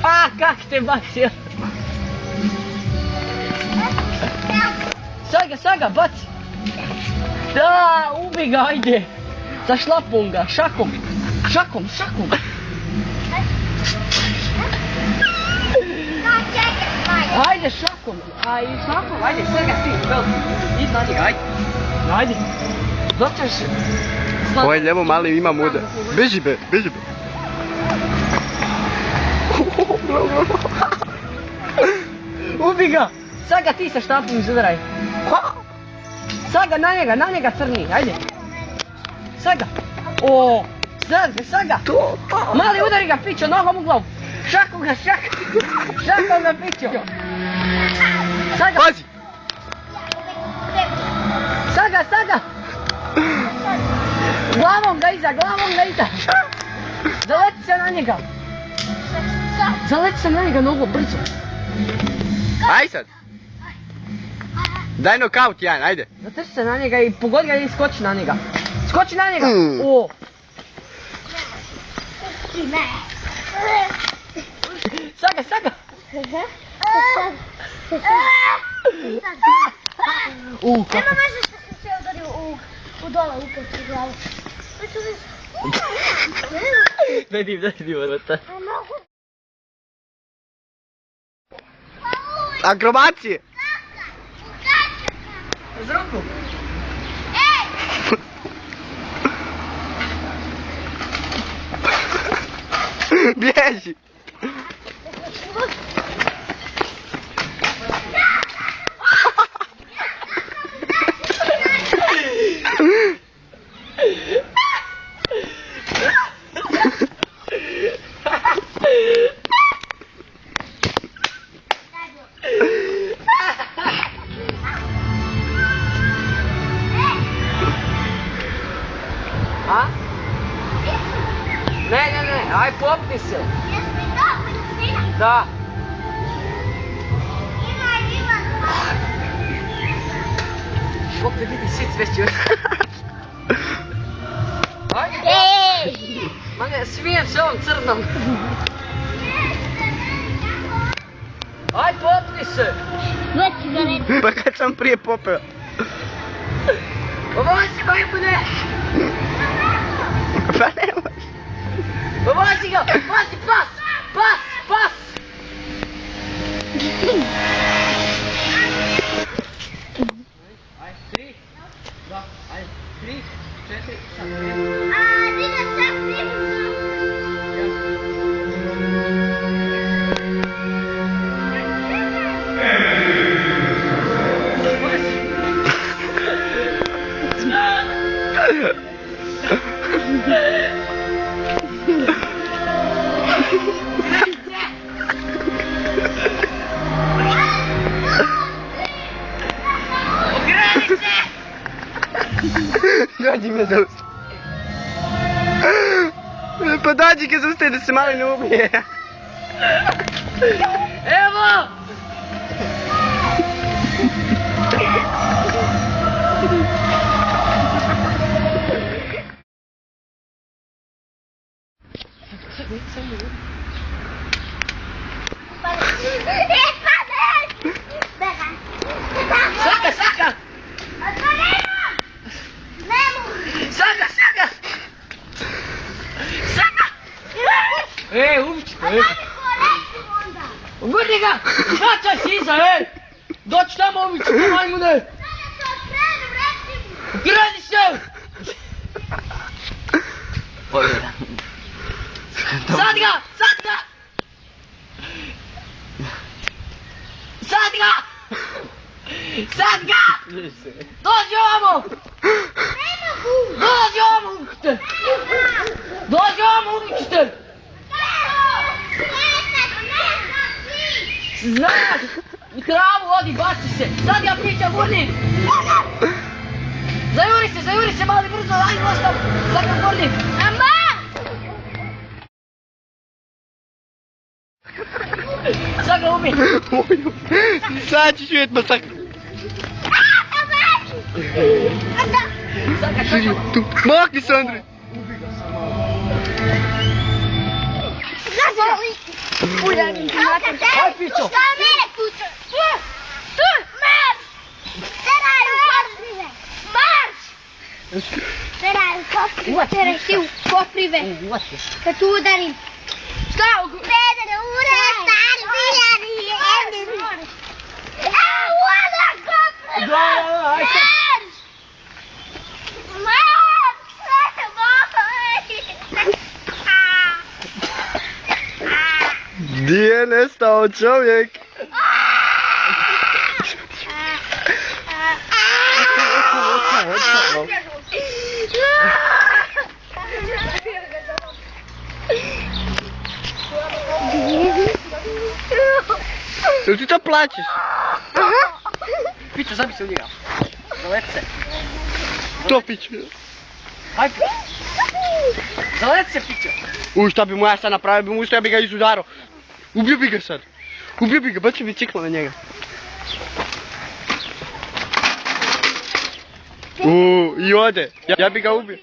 A, kak te bacio? Saga, baci! Da, ubi ga, ajde! Sa šlapom ga, šakom! Šakom! Ajde, šakom! Ajde, sve ga stiš, idi na njega, ajde! Doćeš... Ovaj ljevo mali ima muda. Beži be! Ubi ga! Saga, ti sa štapom izudaraj. Saga, na njega crni, ajde. Saga. O, Saga. Mali udari ga pićo, nogom u glavu. Šakom ga pićo. Saga. Pazi! Saga. Glavom ga iza. Zaleti se na njega nogom, brzo. Aj sad! Daj nokaut jedan, ajde! Zatrči se na njega i pogodi ga i skoči na njega. O! Saga! Nema veze što sam se udario u dole upet u glavu. Daj vrata. Akrobacije! Z ruku! Bježi! A? Ne, aj popni se. Jesmo i to, medicina. Da. Opet vidi sic već još. Ajde. Ma ne, smijem se ovom crnom. Aj popni se. Već ga ne... Pa kad sam prije popeo. Povozi majmune. Pa ne može. Povozi ga, pazi, pas. Ajde, 3, 2, ajde, 3, 4, sad. Di ga sad primu. Dođi me zaustavi. Pa dođi ga zaustavi da se malo ne ubije. Evo! Saga! Ubit ću te, Gurni ga! Vraćaj se iza, Doći tamo, ubit ću te, majmune! Gradi se! Sad ga! Dođi ovamo! Ubit ću te! Znaš! U travu odi, baci se! Sad ga pića, gurni! Zajuri se, mali brzo, ajde ostav! Sad ga gurni! Sad ga ubi! Sad ćeš vidjet masakr. Makni se, Andrej! Uljani. Aj, pićo. Šta mene kuće? Marš! Teraj u koprive! Marš! Teraj u koprive! Teraj ti u koprive! Uvati. Kad tu udarim. Šta? Pedere, uraj! Stari biljari! Uda koprive! Da, aj sad. Gdje je nestao čovjek? Jel ti to plaćeš? Pićo, zabi se u njega. Zaleti se. To piće. Aj, pićo. Zaleti se, pićo. Šta bi mu ja sad napravio, bi mu ustao, ja bi ga izudarao. Ubio bi ga sad. Ubio bi ga, bacio bi cikla na njega. I ode. Ja bi ga ubio.